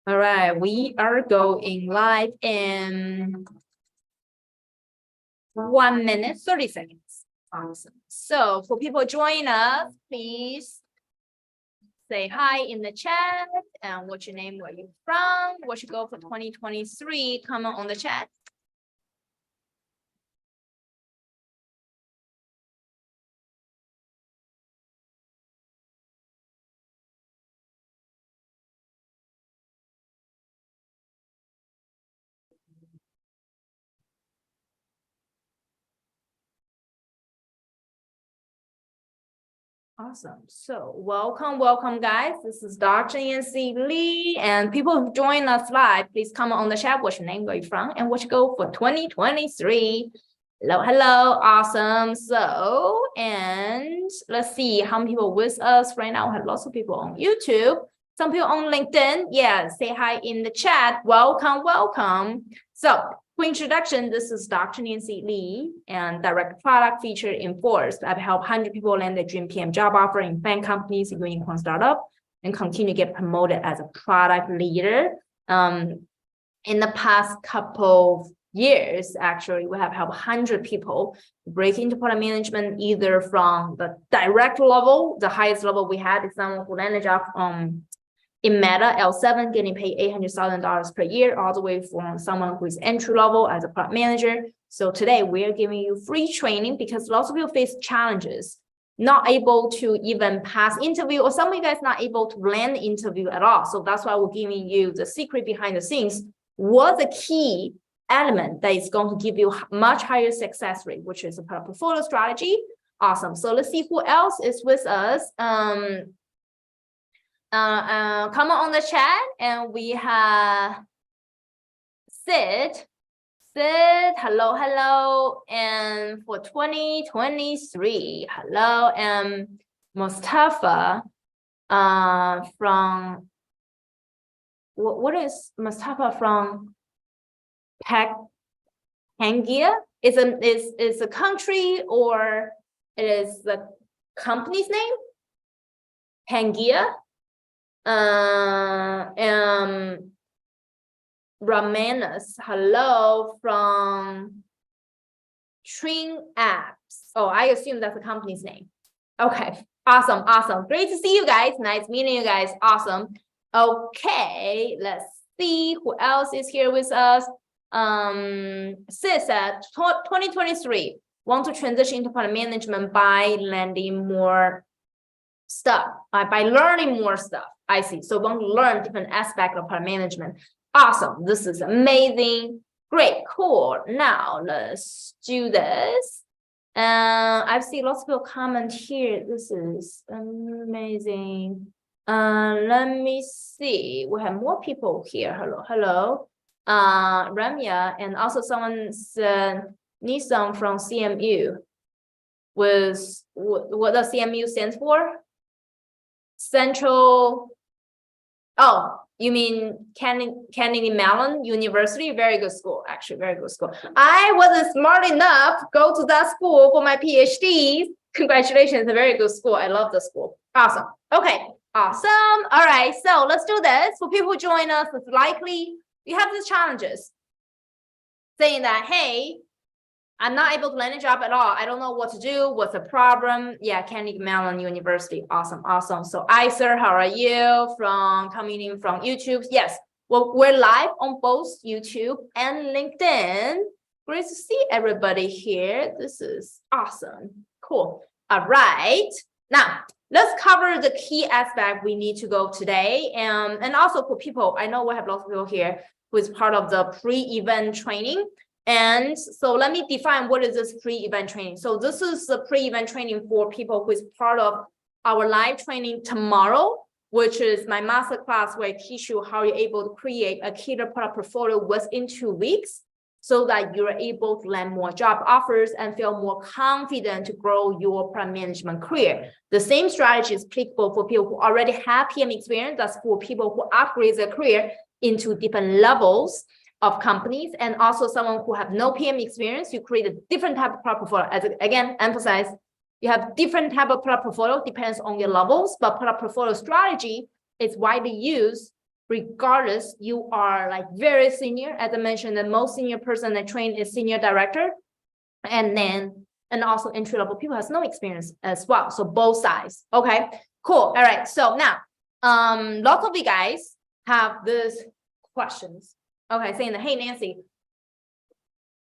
All right, we are going live in 1 minute, 30 seconds. Awesome. So for people joining us, please say hi in the chat and what's your name, where you're from, what you go for 2023, comment on the chat. Awesome. So welcome, guys. This is Dr. Yancy Lee, and people who join us live, please comment on the chat what's your name, where you're from, and what you go for 2023. Hello. Awesome. So, and let's see how many people with us right now. We have lots of people on YouTube, some people on LinkedIn. Yeah, say hi in the chat. Welcome. So, quick introduction, this is Dr. Yancy Lee and direct product feature in Force. I've helped 100 people land their dream PM job offer in FAANG companies, unicorn startup, and continue to get promoted as a product leader. In the past couple years, actually, we have helped 100 people break into product management, either from the direct level, the highest level we had is someone who landed a job in Meta L7, getting paid $800,000 per year, all the way from someone who is entry level as a product manager. So today we're giving you free training because lots of people face challenges, not able to even pass interview, or some of you guys not able to land the interview at all. So that's why we're giving you the secret behind the scenes. What's the key element that is going to give you much higher success rate, which is a product portfolio strategy. Awesome. So let's see who else is with us. Comment on the chat, and we have Sid, hello, and for 2023, hello, and Mustafa, from, what is Mustafa from? Pangaea? Is a country, or it is the company's name? Pangaea. Ramanas, hello, from Tring Apps. Oh, I assume that's the company's name. Okay, awesome. Great to see you guys. Nice meeting you guys. Awesome. Okay, let's see who else is here with us. Sis said 2023 want to transition into product management by landing more stuff, by learning more stuff. I see. So want to learn different aspects of product management. Awesome. This is amazing. Great. Cool. Now let's do this. I've seen lots of people comment here. This is amazing. Let me see. We have more people here. Hello. Ramya, and also someone said Nissan from CMU. With what does CMU stands for? Central. Oh, you mean Carnegie Mellon University? Very good school, actually, very good school. I wasn't smart enough to go to that school for my PhD. Congratulations, a very good school. I love the school. Awesome. Okay, awesome. All right, so let's do this. For people who join us, it's likely you have these challenges, saying that, hey, I'm not able to land a job at all. I don't know what to do. What's the problem? Yeah, Carnegie Mellon University. Awesome. So Iser, how are you? Coming in from YouTube. Yes, well, we're live on both YouTube and LinkedIn. Great to see everybody here. This is awesome. Cool. All right. Now, let's cover the key aspect we need to go today. And also for people, I know we have lots of people here who is part of the pre-event training. And so let me define what is this pre-event training. So this is the pre-event training for people who is part of our live training tomorrow, which is my masterclass where I teach you how you're able to create a catered product portfolio within 2 weeks so that you're able to land more job offers and feel more confident to grow your product management career. The same strategy is applicable for people who already have PM experience. That's for people who upgrade their career into different levels of companies, and also someone who have no PM experience. You create a different type of product portfolio. As again, emphasize, you have different type of product portfolio, depends on your levels, but product portfolio strategy is widely used regardless, you are like very senior. As I mentioned, the most senior person I train is senior director. And also entry-level people has no experience as well. So both sides. Okay, cool. All right. So now, lots of you guys have this questions. Okay, saying that, hey, Nancy,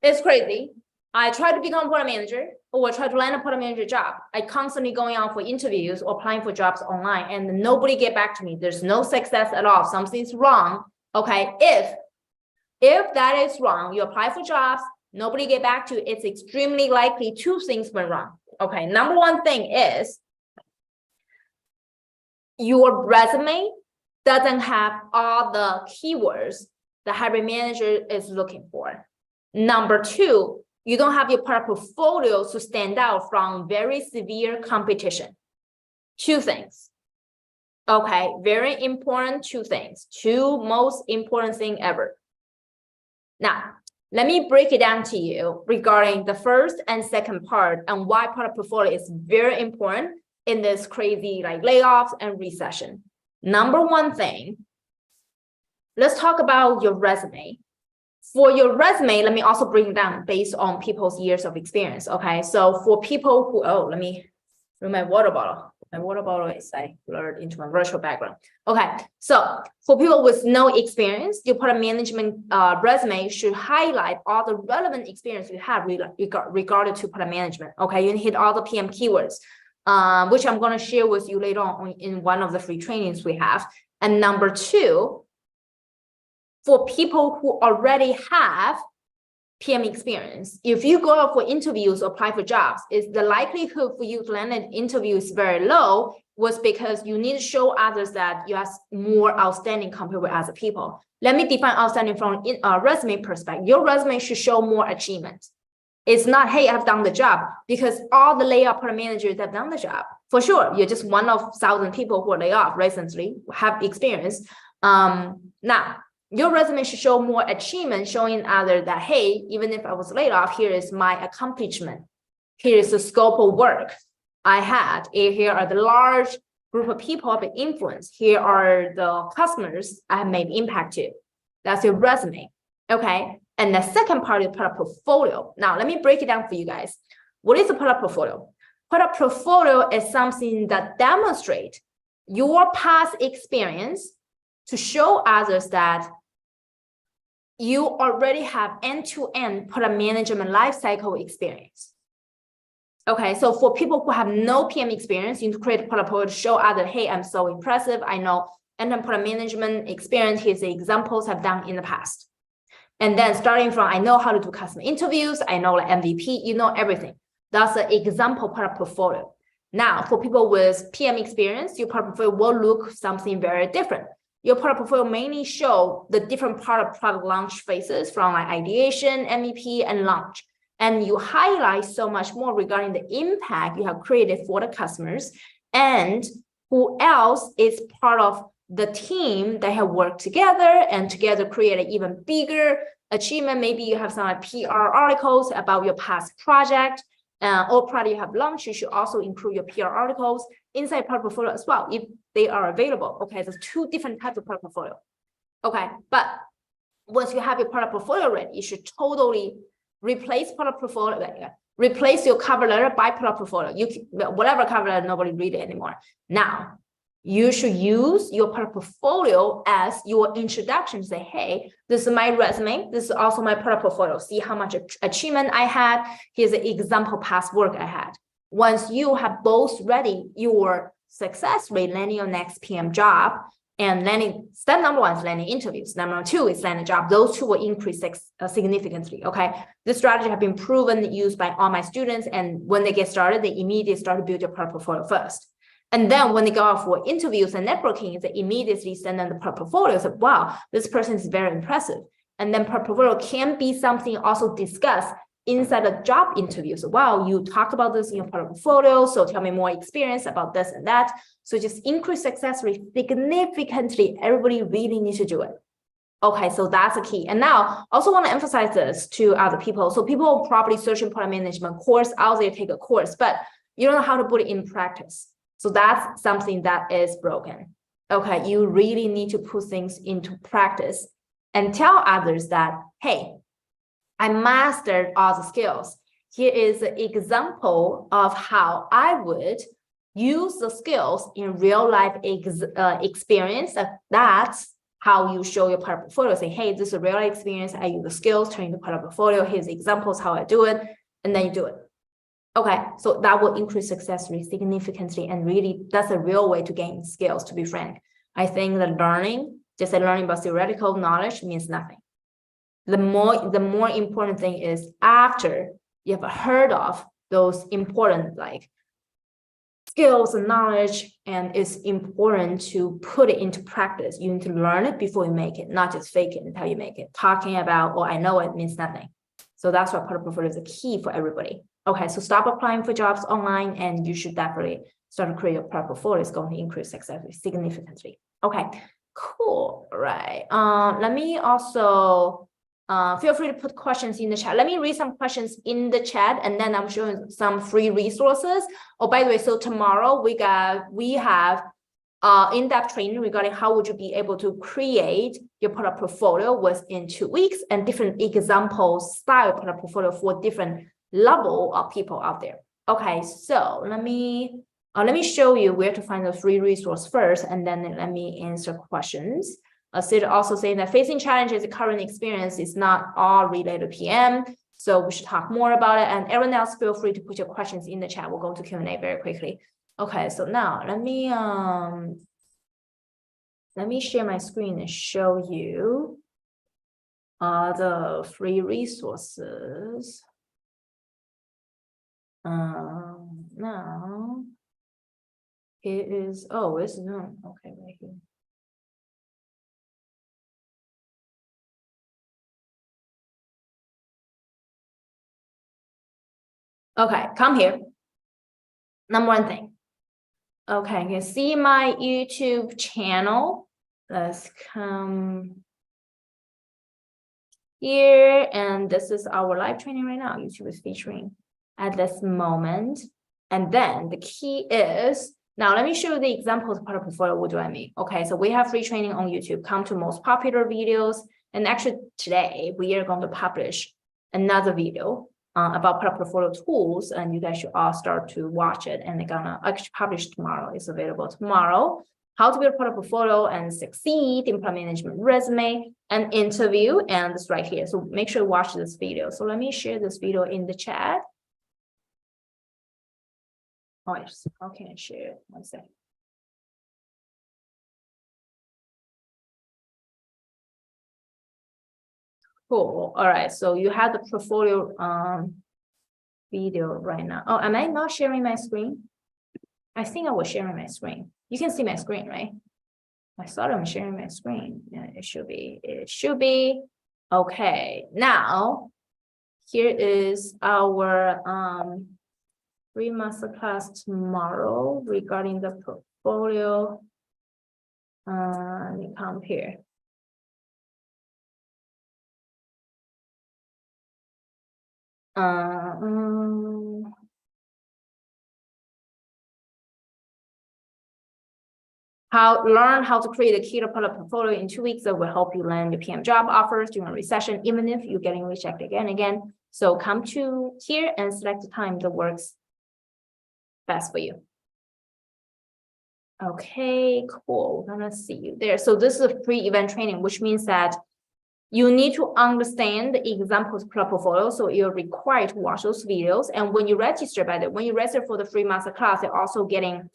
it's crazy. I try to become a product manager or try to land a product manager job. I constantly going out for interviews or applying for jobs online and nobody get back to me. There's no success at all. Something's wrong. Okay, if that is wrong, you apply for jobs, nobody get back to you, it's extremely likely two things went wrong. Okay, number one thing is your resume doesn't have all the keywords the hiring manager is looking for. Number two, you don't have your product portfolio to stand out from very severe competition. Two things. Okay, very important two things. Two most important thing ever. Now, let me break it down to you regarding the first and second part and why product portfolio is very important in this crazy like layoffs and recession. Number one thing, let's talk about your resume. For your resume, let me also bring it down based on people's years of experience. Okay, so for people who, let me remove my water bottle. My water bottle is like blurred into my virtual background. Okay, so for people with no experience, your product management resume should highlight all the relevant experience you have regarding to product management. Okay, you hit all the PM keywords, which I'm going to share with you later on in one of the free trainings we have. And number two, for people who already have PM experience, if you go out for interviews or apply for jobs, is the likelihood for you to land an interview is very low, was because you need to show others that you have more outstanding compared with other people. Let me define outstanding from a resume perspective. Your resume should show more achievement. It's not, hey, I've done the job, because all the layoff product managers have done the job. For sure, you're just one of 1,000 people who are laid off recently, have experience. Now, your resume should show more achievement, showing others that, hey, even if I was laid off, here is my accomplishment. Here is the scope of work I had. Here are the large group of people I've influenced. Here are the customers I have made impact to. That's your resume. Okay. And the second part is product portfolio. Now, let me break it down for you guys. What is a product portfolio? Product portfolio is something that demonstrates your past experience to show others that you already have end-to-end product management lifecycle experience. Okay, so for people who have no PM experience, you need to create a product portfolio to show others, hey, I'm so impressive. I know end-to-end product management experience. Here's the examples I've done in the past. And then starting from, I know how to do customer interviews. I know like MVP, you know everything. That's an example product portfolio. Now, for people with PM experience, your product portfolio will look something very different. Your product portfolio mainly show the different part of product launch phases from like ideation, MVP, and launch. And you highlight so much more regarding the impact you have created for the customers and who else is part of the team that have worked together and together create an even bigger achievement. Maybe you have some like PR articles about your past project or product you have launched. You should also include your PR articles inside product portfolio as well, if they are available. Okay, there's two different types of product portfolio. Okay, but once you have your product portfolio ready, you should totally replace product portfolio, replace your cover letter by product portfolio. Whatever cover letter, nobody read it anymore. Now, you should use your product portfolio as your introduction. Say, hey, this is my resume. This is also my product portfolio. See how much achievement I had. Here's an example past work I had. Once you have both ready, your success rate landing your next PM job and landing, step number one is landing interviews. Number two is landing a job. Those two will increase significantly, okay? This strategy has been proven, used by all my students. And when they get started, they immediately start to build their product portfolio first. And then when they go out for interviews and networking, they immediately send them the product portfolio. So, wow, this person is very impressive. And then product portfolio can be something also discussed inside a job interview. So, wow, you talked about this in your product portfolio. So tell me more experience about this and that. So just increase success rate significantly. Everybody really needs to do it. Okay, so that's a key. And now also want to emphasize this to other people. So people probably searching product management course out there, take a course, but you don't know how to put it in practice. So that's something that is broken. Okay, you really need to put things into practice and tell others that, hey, I mastered all the skills. Here is an example of how I would use the skills in real life experience. That's how you show your product portfolio. Say, hey, this is a real life experience. I use the skills, turn into product portfolio. Here's examples how I do it, and then you do it. Okay, so that will increase success rate significantly, and really, that's a real way to gain skills. To be frank, I think that just learning about theoretical knowledge means nothing. The more important thing is after you have heard of those important like skills and knowledge, and it's important to put it into practice. You need to learn it before you make it, not just fake it until you make it. Talking about, oh, I know it means nothing. So that's why product portfolio is a key for everybody. Okay, so stop applying for jobs online, and you should definitely start to create your product portfolio. It's going to increase success significantly. Okay, cool. All right. Let me also feel free to put questions in the chat. Let me read some questions in the chat, and then I'm showing some free resources. Oh, by the way, so tomorrow we have in-depth training regarding how would you be able to create your product portfolio within 2 weeks, and different examples style product portfolio for different level of people out there. Okay, so let me show you where to find the free resource first, and then let me answer questions. Sid also saying that facing challenges, the current experience is not all related to PM, so we should talk more about it. And everyone else, feel free to put your questions in the chat. We'll go to Q&A very quickly. Okay, so now let me share my screen and show you the free resources. Now it is, oh, it's no, okay, right here. Okay, come here. Number one thing. Okay, you can see my YouTube channel. Let's come here, and this is our live training right now. YouTube is featuring at this moment. And then the key is, now let me show you the examples of product portfolio. What do I mean? Okay, so we have free training on YouTube. Come to most popular videos. And actually today we are going to publish another video about product portfolio tools, and you guys should all start to watch it. And they're gonna actually publish tomorrow. It's available tomorrow. How to build a product portfolio and succeed in product management resume and interview, and it's right here. So make sure to watch this video. So let me share this video in the chat. Oh, yes. How can I share it? One second. Cool. All right. So you have the portfolio video right now. Oh, am I not sharing my screen? I think I was sharing my screen. You can see my screen, right? I thought I'm sharing my screen. Yeah, it should be. It should be. Okay. Now, here is our free masterclass tomorrow regarding the portfolio. Let me come here. Learn how to create a key to product portfolio in 2 weeks that will help you land your PM job offers during a recession, even if you're getting rejected again and again. So come to here and select the time that works best for you. Okay, cool. We're gonna see you there. So this is a pre-event training, which means that you need to understand the examples product portfolio. So you're required to watch those videos. And when you register, when you register for the free masterclass, you're also getting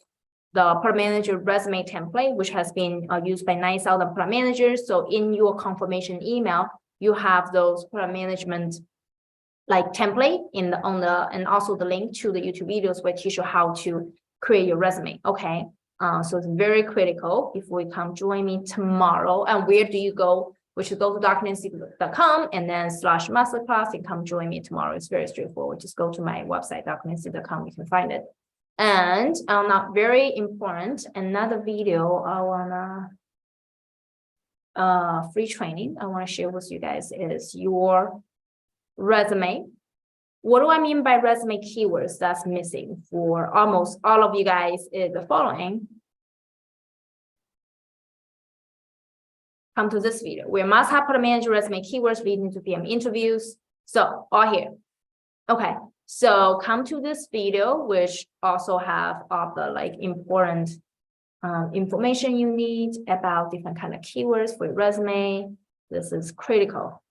the product manager resume template, which has been used by 9,000 product managers. So in your confirmation email, you have those product management like template and also the link to the YouTube videos where teach you how to create your resume. Okay. So it's very critical. Before you come join me tomorrow, and where do you go? We should go to darknessecret.com and then /masterclass and come join me tomorrow. It's very straightforward. Just go to my website, darknessecret.com. You can find it. And not very important, another video I wanna free training I want to share with you guys is your resume. What do I mean by resume keywords that's missing for almost all of you guys is the following. come to this video where must-have product manager resume keywords leading to PM interviews. So all here. Okay, so come to this video, which also have all the like important information you need about different kind of keywords for your resume. This is critical.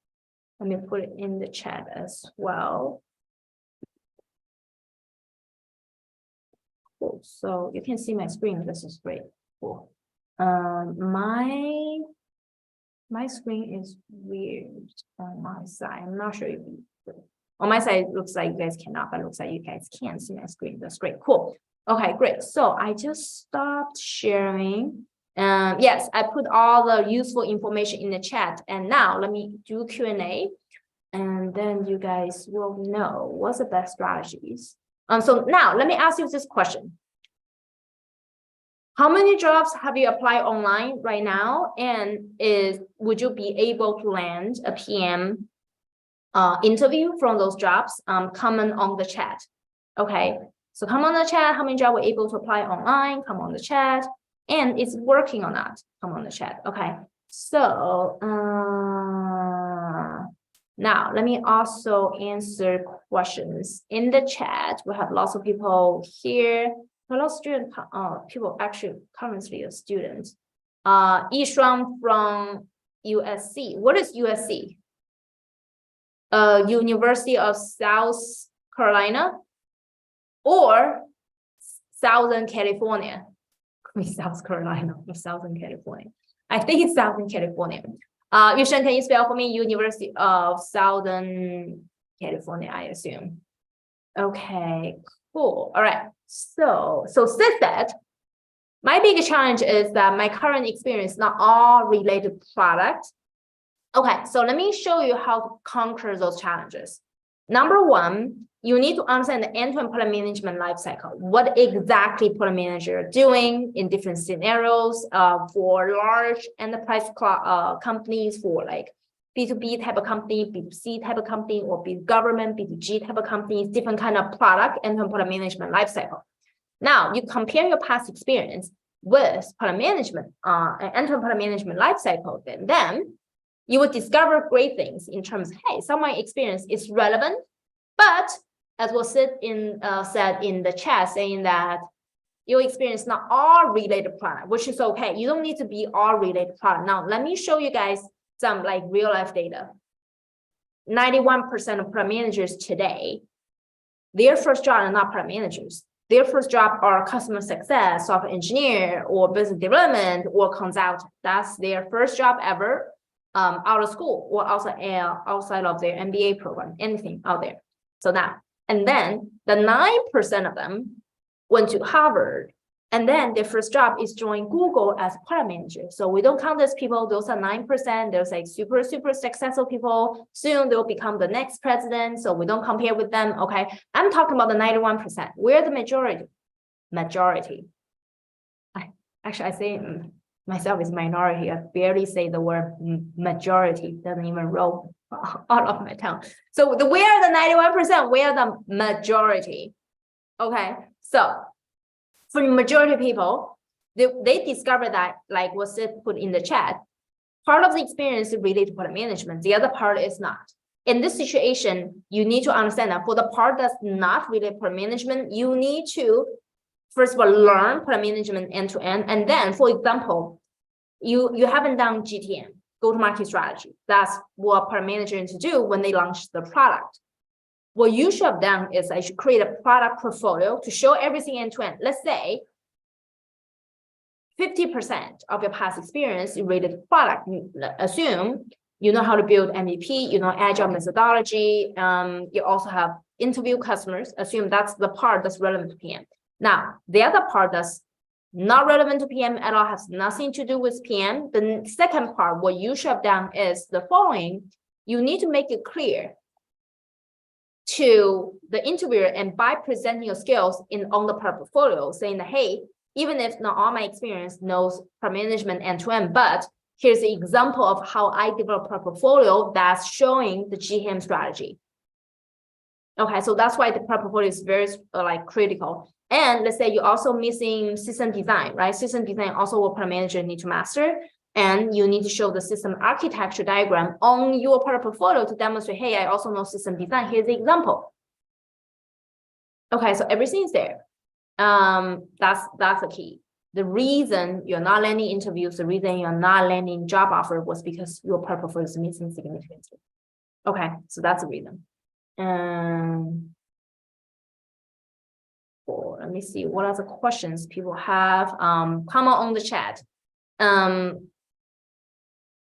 Let me put it in the chat as well. Cool. So you can see my screen. This is great. Cool. My screen is weird on my side. I'm not sure if you, on my side, it looks like you guys cannot, but it looks like you guys can see my screen. That's great. Cool. Okay, great. So I just stopped sharing. Yes, I put all the useful information in the chat. And now let me do Q&A. And then you guys will know what's the best strategies. So now let me ask you this question. How many jobs have you applied online right now? And would you be able to land a PM interview from those jobs? Comment on the chat. Okay, so come on the chat. How many jobs were able to apply online? Come on the chat. And it's working or not? Come on the chat. Okay, so now let me also answer questions in the chat. We have lots of people here. A lot of student people actually currently a student. Yishuang from USC. What is USC? University of South Carolina or Southern California? Could be South Carolina or Southern California. I think it's Southern California. Yushan, can you spell for me? University of Southern California, I assume. Okay, cool. All right. So since that, my biggest challenge is that my current experience not all related to product. Okay, so let me show you how to conquer those challenges. Number one, you need to understand the end-to-end product management lifecycle. What exactly product manager are doing in different scenarios for large enterprise companies, for like B2B type of company, B2C type of company, or government, B2G type of companies, different kind of product and product management lifecycle. Now you compare your past experience with product management and product management lifecycle, then you will discover great things in terms of, hey, some of my experience is relevant, but as was said in the chat, saying that your experience not all related product, which is okay. You don't need to be all related product. Now let me show you guys some like real life data. 91% of product managers today, their first job are not product managers. Their first job are customer success, software engineer, or business development, or consultant. That's their first job ever out of school or outside of their MBA program, anything out there. So now, and then the 9% of them went to Harvard. And then their first job is join Google as a product manager. So we don't count those people. Those are 9%. There's like super successful people. Soon they'll become the next president. So we don't compare with them. Okay. I'm talking about the 91%. We're the majority. I say myself is minority. I barely say the word majority. Doesn't even roll out of my tongue. So we are the 91%. We are the majority. Okay. So for the majority of people, they discover that, like was put in the chat, part of the experience is related to product management. The other part is not. In this situation, you need to understand that for the part that's not related to product management, you need to, first of all, learn product management end to end. And then, for example, you haven't done GTM, go-to-market strategy. That's what product manager needs to do when they launch the product. What you should have done is I should create a product portfolio to show everything end to end. Let's say 50% of your past experience related to product. Assume you know how to build MVP, you know agile methodology. You also have interview customers. Assume that's the part that's relevant to PM. Now, the other part that's not relevant to PM at all, has nothing to do with PM. The second part, what you should have done is the following. You need to make it clear to the interviewer, and by presenting your skills on the product portfolio, saying that, hey, even if not all my experience knows product management end to end, but here's the example of how I develop a portfolio that's showing the GTM strategy. Okay, so that's why the product portfolio is very critical. And let's say you're also missing system design, right? System design also what product manager need to master. And you need to show the system architecture diagram on your product portfolio to demonstrate, hey, I also know system design. Here's the example. Okay, so everything is there. That's the key. The reason you're not landing interviews, the reason you're not landing job offer was because your product portfolio is missing significantly. Okay, so that's the reason. Let me see what other questions people have. Comment on the chat.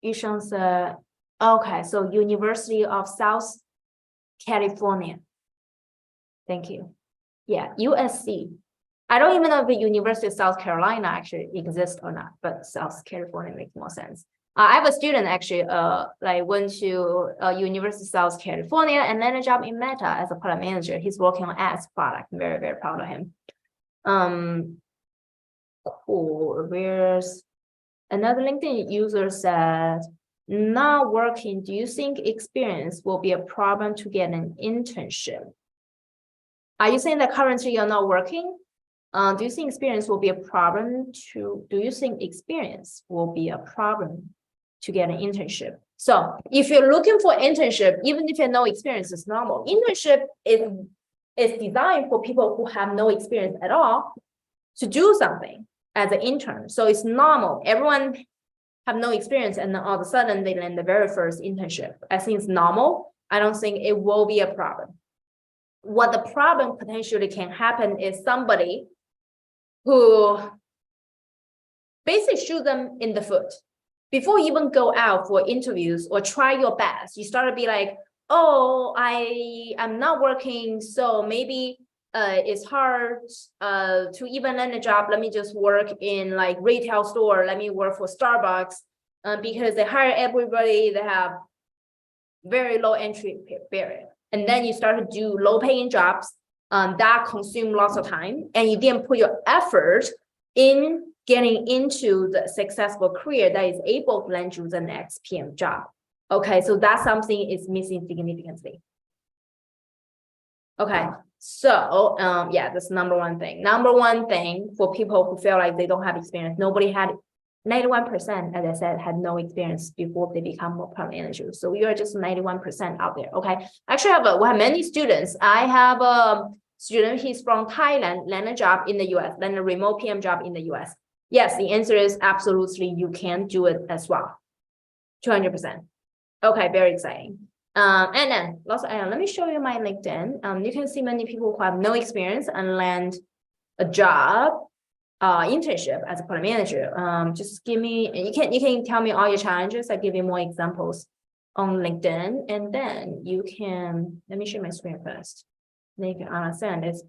Yushan said, okay, so University of South California. Thank you. Yeah, USC. I don't even know if the University of South Carolina actually exists or not, but South California makes more sense. I have a student actually, like went to University of South California and landed a job in Meta as a product manager. He's working on ads product. I'm very, very proud of him. Cool. Where's another LinkedIn user said, not working, do you think experience will be a problem to get an internship? Are you saying that currently you're not working? Do you think experience will be a problem to get an internship? So if you're looking for internship, even if you have no experience, it's normal. Internship is designed for people who have no experience at all to do something as an intern. So it's normal. Everyone have no experience and then all of a sudden they land the very first internship. I think it's normal. I don't think it will be a problem. What the problem potentially can happen is somebody who basically shoot them in the foot. Before you even go out for interviews or try your best, you start to be like, oh, I'm not working, so maybe it's hard to even land a job. Let me just work in like retail store. Let me work for Starbucks because they hire everybody. They have very low entry barrier. And then you start to do low paying jobs that consume lots of time, and you didn't put your effort in getting into the successful career that is able to land you the next PM job. Okay, so that's something is missing significantly. Okay, so yeah, that's number one thing. Number one thing for people who feel like they don't have experience, nobody had 91%, as I said, had no experience before they become more product managers. So you're just 91% out there. Okay. Actually, we have many students. I have a student, he's from Thailand, land a job in the US, land a remote PM job in the US. Yes, the answer is absolutely you can do it as well. 200%. Okay, very exciting. And then let me show you my LinkedIn. You can see many people who have no experience and land a job. Internship as a product manager. Just give me, you can tell me all your challenges. I give you more examples on LinkedIn, and then you can, let me share my screen first. Then you can understand it's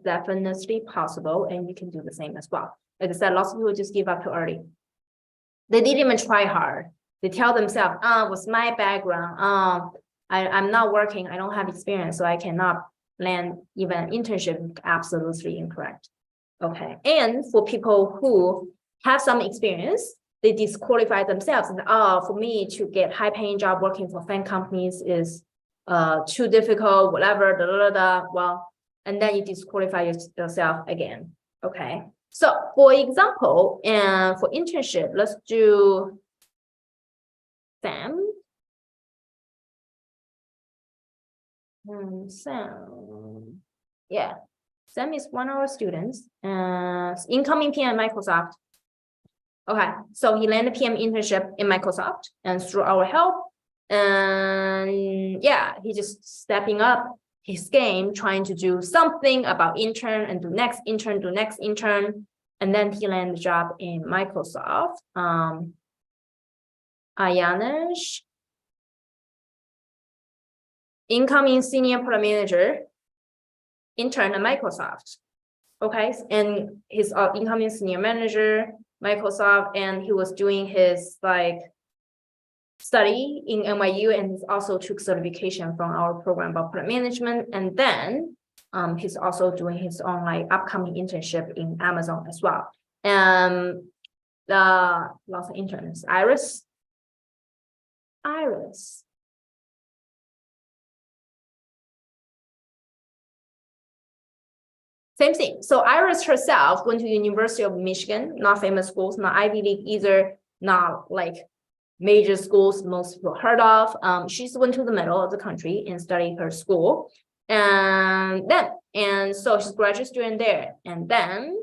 definitely possible, and you can do the same as well. Like I said, lots of people just give up too early. They didn't even try hard. They tell themselves, what's my background? I'm not working, I don't have experience, so I cannot land even an internship. Absolutely incorrect. Okay, and for people who have some experience, they disqualify themselves. And for me to get high-paying job working for FAANG companies is too difficult, whatever, da, da, da. Well, and then you disqualify yourself again. Okay, so for example, and for internship, let's do Sam. Sam, yeah. Sam is one of our students, incoming PM Microsoft. Okay, so he landed PM internship in Microsoft, and through our help, and yeah, he just stepping up his game, trying to do something about intern and do next intern, and then he landed a job in Microsoft. Ayanish, incoming senior product manager, intern at Microsoft. Okay, and he's incoming senior manager, Microsoft, and he was doing his like study in NYU, and he's also took certification from our program about product management. And then he's also doing his own like upcoming internship in Amazon as well. And the lots of interns, Iris. Same thing. So Iris herself went to University of Michigan, not famous schools, not Ivy League either. not like major schools most people heard of. She's went to the middle of the country and studied her school. And so she's a graduate student there. And then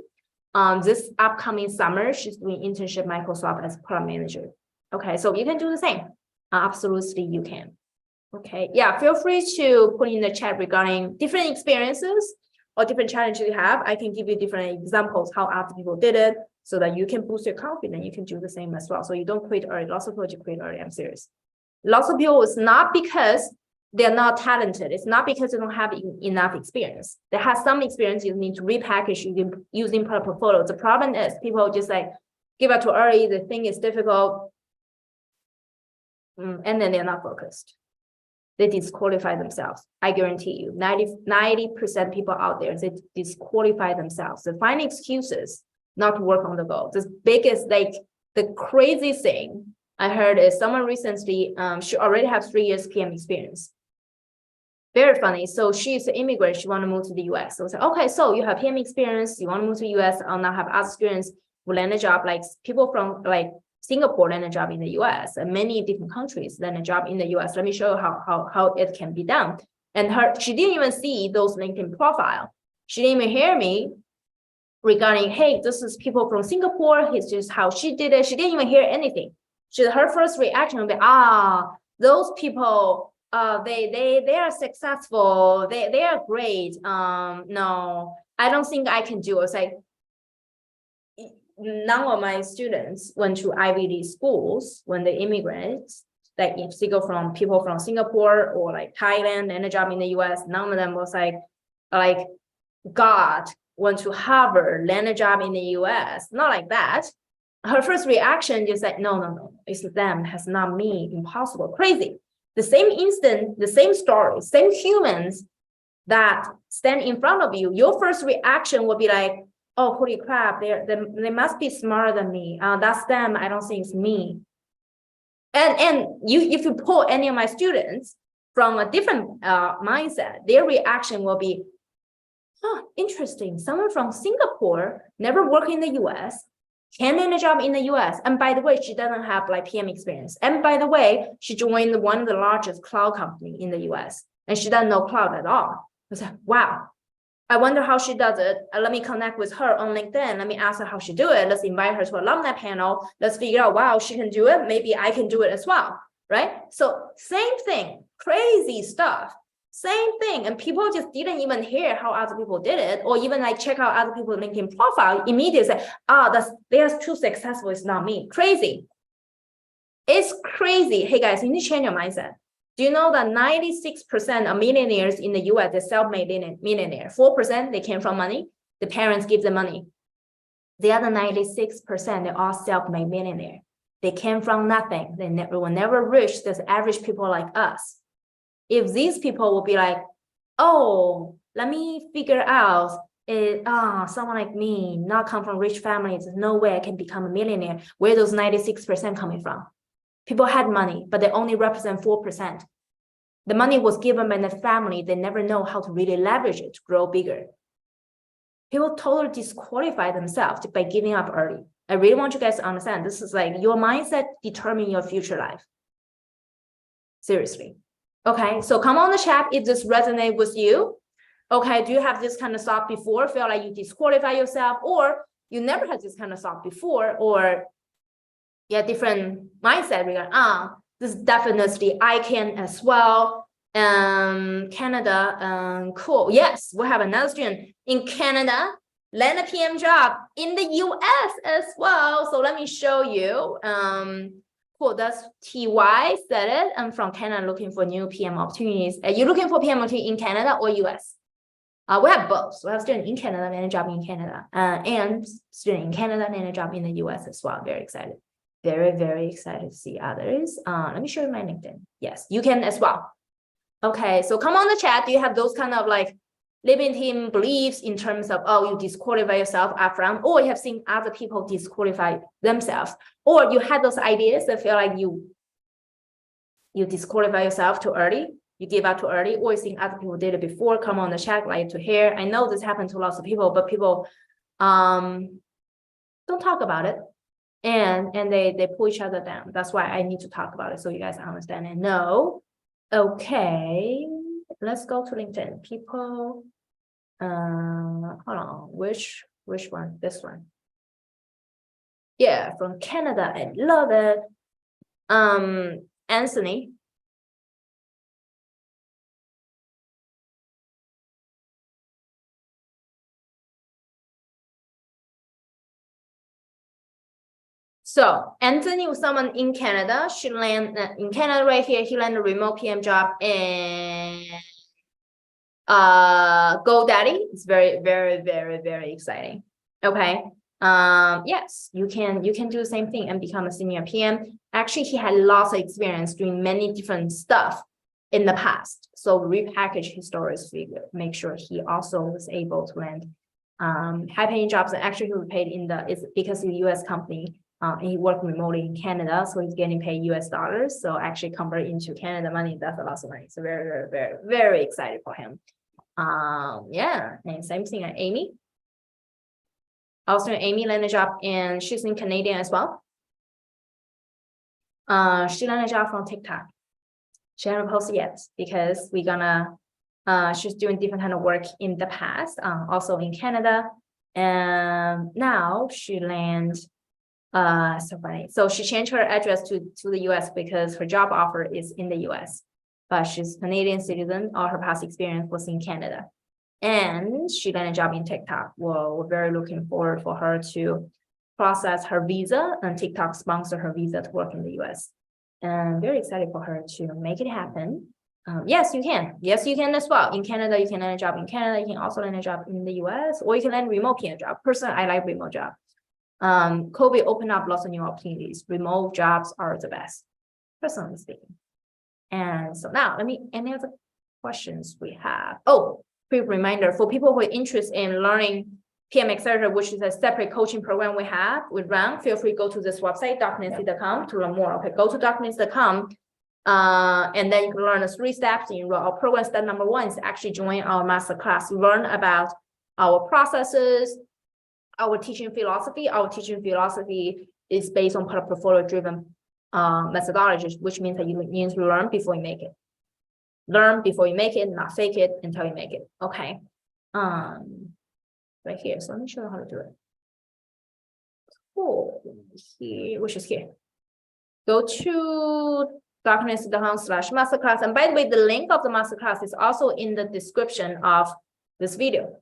this upcoming summer, she's doing internship at Microsoft as product manager. Okay, so you can do the same. Absolutely, you can. Okay, yeah, feel free to put in the chat regarding different experiences or different challenges you have. I can give you different examples how other people did it so that you can boost your confidence. You can do the same as well. So you don't quit early. Lots of people quit early. I'm serious. Lots of people, it's not because they're not talented. It's not because they don't have enough experience. They have some experience you need to repackage using product portfolio. The problem is people just like give up too early. The thing is difficult. And then they're not focused. They disqualify themselves. I guarantee you, 90% people out there, they disqualify themselves. They find excuses not to work on the goal. The biggest, like the crazy thing I heard is someone recently, she already has 3 years PM experience. Very funny. So she's an immigrant. She want to move to the US. So I said, okay, so you have PM experience. You want to move to the US. I'll now have other students who land a job, like people from like Singapore land a job in the US, and many different countries land a job in the US. Let me show you how it can be done. And she didn't even see those LinkedIn profile. She didn't even hear me regarding, hey, this is people from Singapore. It's just how she did it. She didn't even hear anything. Her first reaction would be, those people, they are successful. They are great. No, I don't think I can do it. It's like, none of my students went to Ivy League schools when they immigrate. Like if they go from people from Singapore or like Thailand and a job in the US, none of them was like God went to Harvard, land a job in the US. Not like that. Her first reaction just like, no, it's them, has not me, impossible, crazy. The same instant, the same story, same humans that stand in front of you, your first reaction will be like, oh, holy crap, they must be smarter than me. That's them. I don't think it's me. And if you pull any of my students from a different mindset, their reaction will be, interesting. Someone from Singapore, never worked in the US, can land a job in the US. And by the way, she doesn't have like PM experience. And by the way, she joined one of the largest cloud company in the US, and she doesn't know cloud at all. I was like, wow. I wonder how she does it. Let me connect with her on LinkedIn. Let me ask her how she do it. Let's invite her to alumni panel. Let's figure out, wow, she can do it. Maybe I can do it as well, right? So same thing, crazy stuff, same thing. And people just didn't even hear how other people did it, or even like check out other people's LinkedIn profile, immediately say, they're too successful, it's not me. Crazy. It's crazy. Hey guys, you need to change your mindset. Do you know that 96% of millionaires in the US are self-made millionaire? 4% they came from money. The parents give them money. The other 96%, they're all self-made millionaire. They came from nothing. They will never reach this average people like us. If these people will be like, oh, let me figure out, someone like me, not come from rich families, there's no way I can become a millionaire. Where those 96% coming from? People had money, but they only represent 4%. The money was given by the family. They never know how to really leverage it to grow bigger. People totally disqualify themselves by giving up early. I really want you guys to understand, this is like your mindset determine your future life. Seriously. Okay, so come on the chat if this resonates with you. Okay, do you have this kind of thought before? Feel like you disqualify yourself, or you never had this kind of thought before, or different mindset regarding, this definitely I can as well. Canada, cool. Yes, we have another student in Canada, land a PM job in the US as well. So let me show you. Cool, that's TY said it. I'm from Canada looking for new PM opportunities. Are you looking for PM opportunity in Canada or US? We have both. We have student in Canada and a job in Canada, and student in Canada and a job in the US as well. Very excited. Very, very excited to see others. Let me show you my LinkedIn. Yes, you can as well. Okay, so come on the chat. Do you have those kind of like limiting beliefs in terms of, oh, you disqualify yourself upfront, or you have seen other people disqualify themselves, or you had those ideas that feel like you disqualify yourself too early, you give up too early, or you think other people did it before? Come on the chat, like to hear. I know this happened to lots of people, but people don't talk about it. and they pull each other down. That's why I need to talk about it so you guys understand and know. Okay, let's go to LinkedIn. People, hold on, which one? This one. Yeah, from Canada. I love it. Anthony. So Anthony was someone in Canada. She landed in Canada right here. He landed a remote PM job and GoDaddy. It's very, very, very, very exciting. Okay. Yes, you can do the same thing and become a senior PM. Actually, he had lots of experience doing many different stuff in the past. So repackage his stories, make sure he also was able to land high-paying jobs. And actually, he was paid it's because he's a US company. He worked remotely in Canada, so he's getting paid US dollars. So actually convert into Canada money, that's a lot of money. So very, very, very, very excited for him. Yeah, and same thing at Amy. Also, Amy landed a job and she's in Canadian as well. She landed a job from TikTok. She hasn't posted yet because we're gonna, she's doing different kind of work in the past, also in Canada. And now she lands, so funny. So she changed her address to the US because her job offer is in the US, but she's Canadian citizen. All her past experience was in Canada. And she landed a job in TikTok. Well, we're very looking forward for her to process her visa, and TikTok sponsor her visa to work in the US. And very excited for her to make it happen. Yes, you can. Yes, you can as well. In Canada, you can land a job in Canada. You can also land a job in the US, or you can land a remote PM job. Personally, I like remote job. COVID opened up lots of new opportunities. Remote jobs are the best, personally speaking. And so now, any other questions we have? Oh, quick reminder for people who are interested in learning PM Accelerator, which is a separate coaching program we run, feel free to go to this website, drnancy.com, to learn more. Okay, go to drnancy.com, and then you can learn the 3 steps in our program. Step number 1 is actually join our masterclass. Learn about our processes, our teaching philosophy. Our teaching philosophy is based on portfolio-driven methodologies, which means that you need to learn before you make it. Learn before you make it, not fake it until you make it. Okay. Right here. So let me show you how to do it. Cool. Here, which is here. Go to drnancy.com/masterclass. And by the way, the link of the masterclass is also in the description of this video.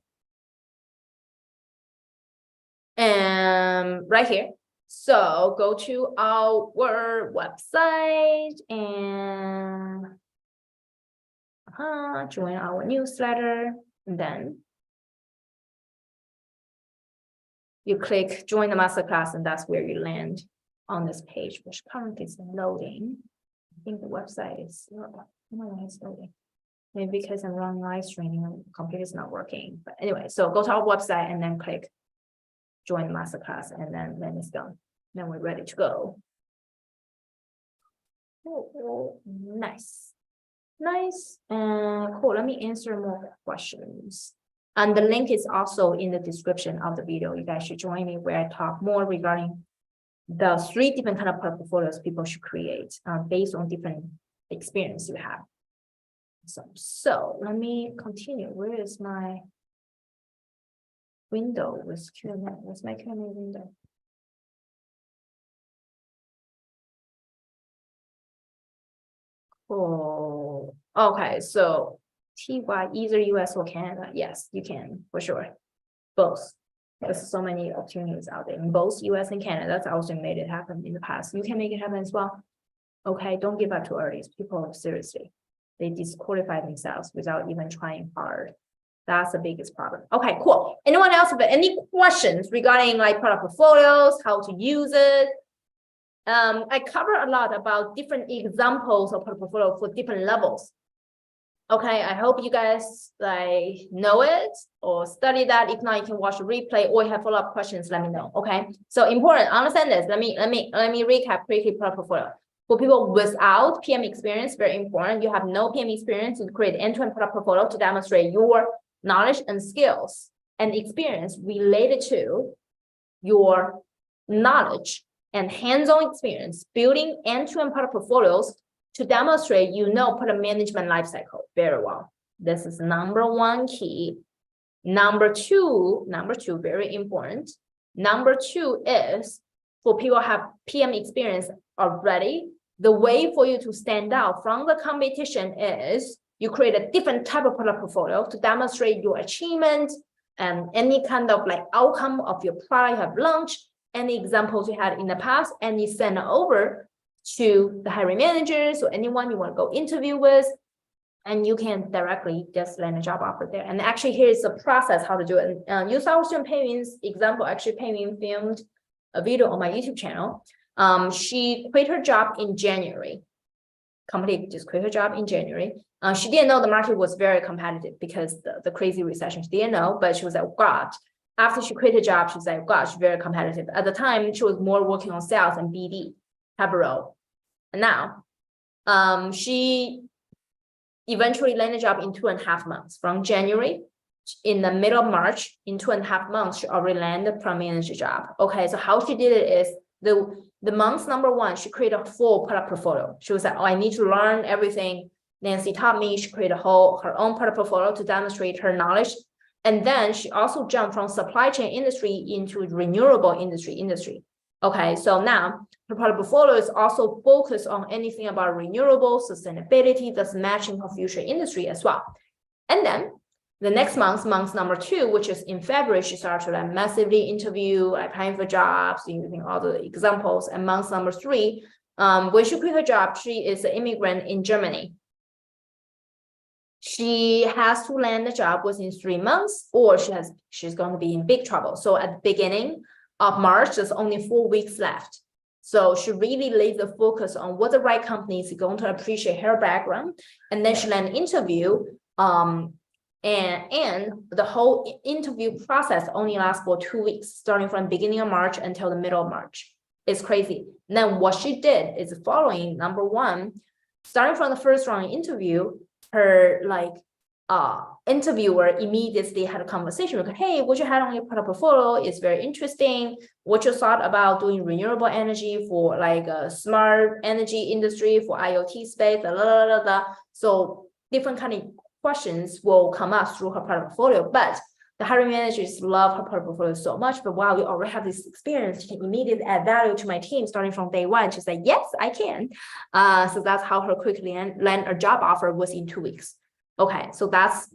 And right here. So go to our website and join our newsletter, and then you click join the masterclass, and that's where you land on this page, which currently is loading. I think the website is it's loading. Maybe because I'm running live streaming, the computer is not working. But anyway, so go to our website and then click join the masterclass, and then it's done. Then we're ready to go. Oh, nice. Nice and cool. Let me answer more questions. And the link is also in the description of the video. You guys should join me where I talk more regarding the 3 different kind of portfolios people should create based on different experience you have. So let me continue. Where is my window with Q&A? Where's my Q&A window? Oh, okay. So TY, either US or Canada. Yes, you can for sure. Both. There's so many opportunities out there in both US and Canada. That's also made it happen in the past. You can make it happen as well. Okay, don't give up too early. People, seriously, they disqualify themselves without even trying hard. That's the biggest problem. Okay, cool. Anyone else have any questions regarding like product portfolios, how to use it? I cover a lot about different examples of portfolio for different levels. Okay, I hope you guys like know it or study that. If not, you can watch a replay or you have follow-up questions, let me know. Okay, so important, understand this. Let me recap quickly product portfolio. For people without PM experience, very important. You have no PM experience to create end-to-end product portfolio to demonstrate your knowledge and skills and experience related to your knowledge and hands-on experience building end-to-end product portfolios to demonstrate product management lifecycle very well. This is number one key. Number two, very important. Number two is for people who have PM experience already, the way for you to stand out from the competition is you create a different type of product portfolio to demonstrate your achievement and any kind of like outcome of your product you have launched, any examples you had in the past, and you send it over to the hiring managers or anyone you want to go interview with, and you can directly just land a job offer there. And actually, here's the process how to do it. You saw student Peimin's example. Actually, Peimin filmed a video on my YouTube channel. She quit her job in January. Company just quit her job in January. She didn't know the market was very competitive because the crazy recession. She didn't know, but she was like, oh, God. After she quit her job, she's like, gosh, very competitive. At the time, she was more working on sales and BD type of role. And now, she eventually landed a job in 2.5 months. From January, in the middle of March, in 2.5 months, she already landed a product manager job. Okay, so how she did it is the month number one, she created a full product portfolio. She was like, oh, I need to learn everything Nancy taught me. She created her own product portfolio to demonstrate her knowledge. And then she also jumped from supply chain industry into renewable industry. Okay, so now her product portfolio is also focused on anything about renewable sustainability that's matching her future industry as well. And then the next month number two, which is in February, she started to like massively interview, applying for jobs, using all the examples. And month number three, when she quit her job, she is an immigrant in Germany. She has to land a job within 3 months, or she's going to be in big trouble. So at the beginning of March, there's only 4 weeks left. So she really laid the focus on what the right company is going to appreciate her background. And then she landed an interview. And the whole interview process only lasts for 2 weeks, starting from the beginning of March until the middle of March. It's crazy. And then what she did is the following. Number one, starting from the first round interview, her interviewer immediately had a conversation with her. Hey, what you had on your product portfolio is very interesting. What you thought about doing renewable energy for like a smart energy industry for IoT space, blah, blah, blah, blah. So different kind of questions will come up through her product portfolio, but the hiring managers love her product portfolio so much. But while we already have this experience, she can immediately add value to my team starting from day one. She's like, yes, I can. So that's how her quickly land a job offer was in 2 weeks. Okay, so that's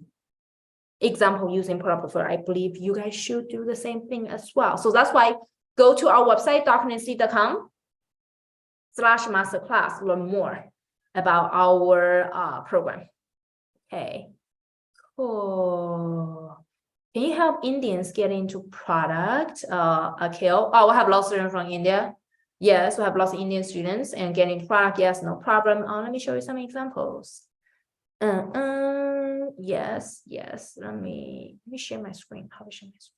example using product portfolio. I believe you guys should do the same thing as well. So that's why go to our website, drnancy.com/masterclass, learn more about our program. Okay, cool. Can you help Indians get into product? Akhil. Oh, we have lots of students from India. Yes, we have lots of Indian students and getting product. Yes, no problem. Let me show you some examples. Yes. Let me share my screen. How to share my screen?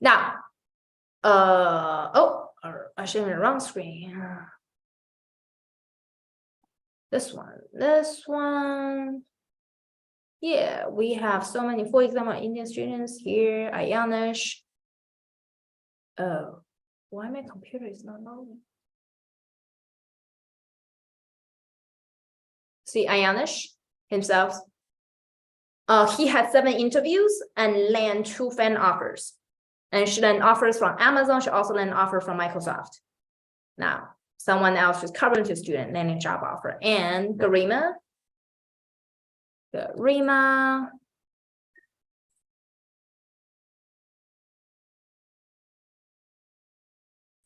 Now, I shared the wrong screen. This one. Yeah, we have so many, for example, Indian students here, Ayanish. Oh, why my computer is not loading? See, Ayanish himself. He had 7 interviews and land 2 fan offers. And she landed offers from Amazon. She also landed an offer from Microsoft. Now, someone else who's currently a student landing a job offer. And Garima,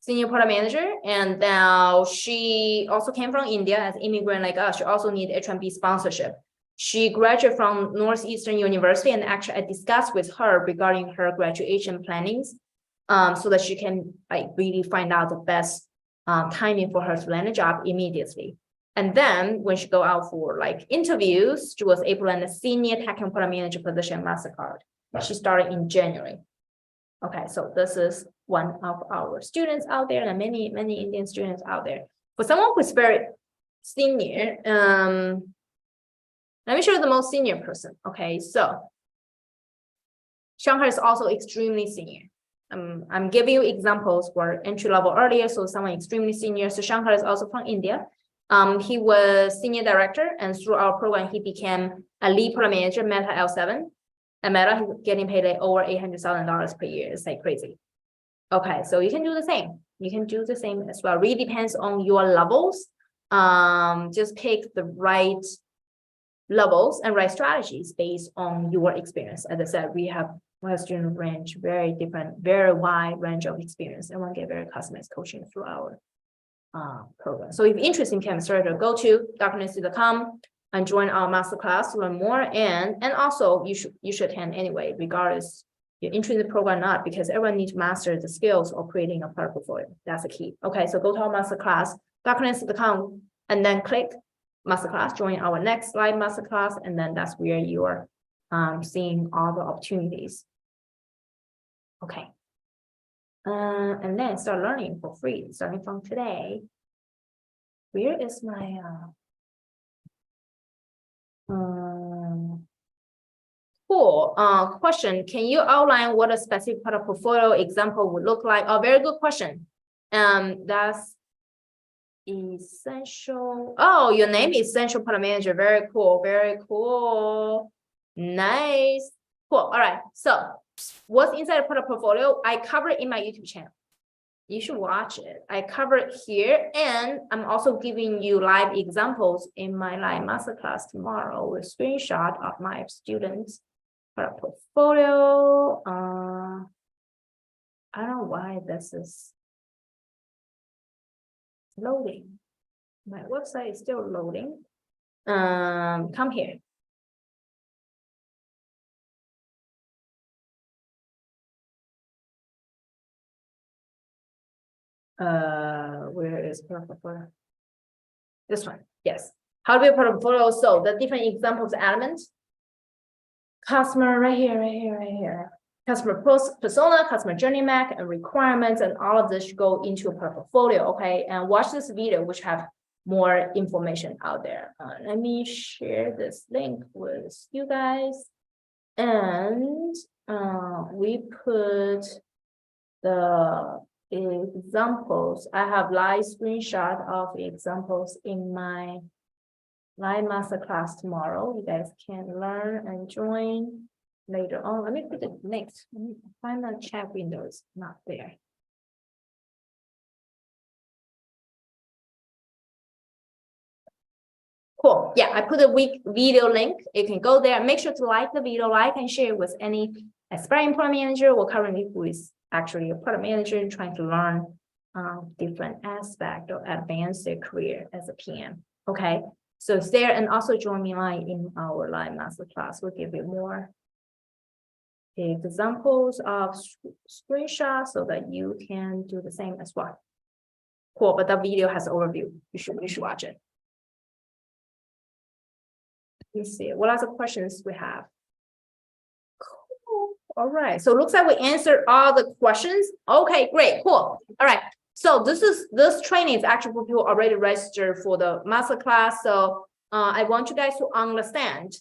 senior product manager, and now she also came from India as an immigrant like us. She also needs H-1B sponsorship. She graduated from Northeastern University, and actually I discussed with her regarding her graduation plannings, so that she can really find out the best timing for her to land a job immediately. And then when she go out for interviews, she was able to land a senior tech and product manager position at MasterCard. She started in January. Okay, so this is one of our students out there, and many Indian students out there. For someone who's very senior, let me show you the most senior person. Okay, so Shanghai is also extremely senior. I'm giving you examples for entry level earlier, so someone extremely senior. So Shanghai is also from India. He was senior director, and through our program, he became a lead product manager, Meta L7. At Meta, he's getting paid like over $800,000 per year. It's like crazy. Okay, so you can do the same. You can do the same as well. Really depends on your levels. Just pick the right levels and right strategies based on your experience. As I said, we have student range, very different, very wide range of experience, and we'll get very customized coaching through our program. So if you're interested in Chemistry, go to drnancy.com and join our masterclass to learn more. And also you should attend anyway, regardless you're interested in the program or not, because everyone needs to master the skills of creating a product portfolio. That's the key. Okay, so go to our masterclass, drnancy.com, and then click masterclass, join our next live masterclass, and then that's where you're seeing all the opportunities. Okay. And then start learning for free, starting from today. Where is my cool question? Can you outline what a specific product portfolio example would look like? Oh, very good question. That's essential. Oh, your name is Essential Product Manager. Very cool. Very cool. Nice. Cool. All right. So what's inside the product portfolio? I cover it in my YouTube channel. You should watch it. I cover it here, and I'm also giving you live examples in my live masterclass tomorrow with screenshot of my students' product portfolio. I don't know why this is loading. My website is still loading. Come here. Where is product portfolio? This one, yes. How to be a product portfolio? So the different examples, elements. Customer right here. Customer persona, customer journey map, and requirements, and all of this should go into a product portfolio. Okay, and watch this video, which have more information out there. Let me share this link with you guys, and we put the examples. I have live screenshot of examples in my live masterclass tomorrow. You guys can learn and join later on. Let me put the next. Let me find the chat window. It's not there. Cool. Yeah, I put a video link. You can go there. Make sure to like the video, like and share with any aspiring product manager or currently who is actually a product manager trying to learn different aspects or advance their career as a PM. Okay, so it's there, and also join me live in our live masterclass. We'll give you more examples of screenshots so that you can do the same as well. Cool, but the video has an overview. You should watch it. Let me see what other questions we have. All right, so it looks like we answered all the questions. Okay, great, cool. All right, so this training is actually for people already registered for the masterclass. So I want you guys to understand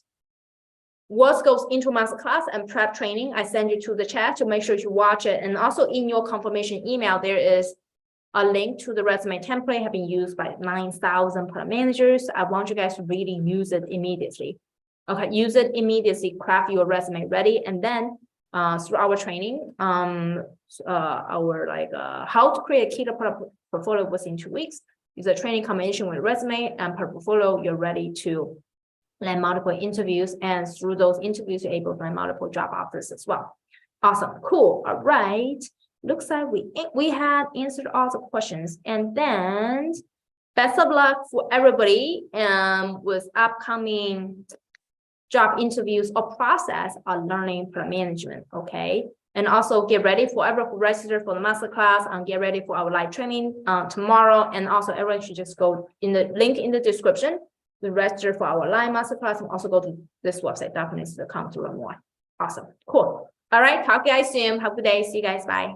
what goes into masterclass and prep training. I send you to the chat to make sure you watch it, and also in your confirmation email there is a link to the resume template have been used by 9,000 product managers. I want you guys to really use it immediately. Okay, use it immediately. Craft your resume ready, and then through our training, how to create a key product portfolio within 2 weeks. Use a training combination with resume and per portfolio. You're ready to land multiple interviews, and through those interviews, you're able to land multiple job offers as well. Awesome, cool. All right. Looks like we had answered all the questions, and then best of luck for everybody with upcoming job interviews or process on learning product management. Okay, and also get ready for everyone who registered for the masterclass and get ready for our live training tomorrow. And also everyone should just go in the link in the description to register for our live masterclass, and also go to this website, drnancy.com, to learn more. Awesome, cool. All right, talk to you guys soon. Have a good day. See you guys. Bye.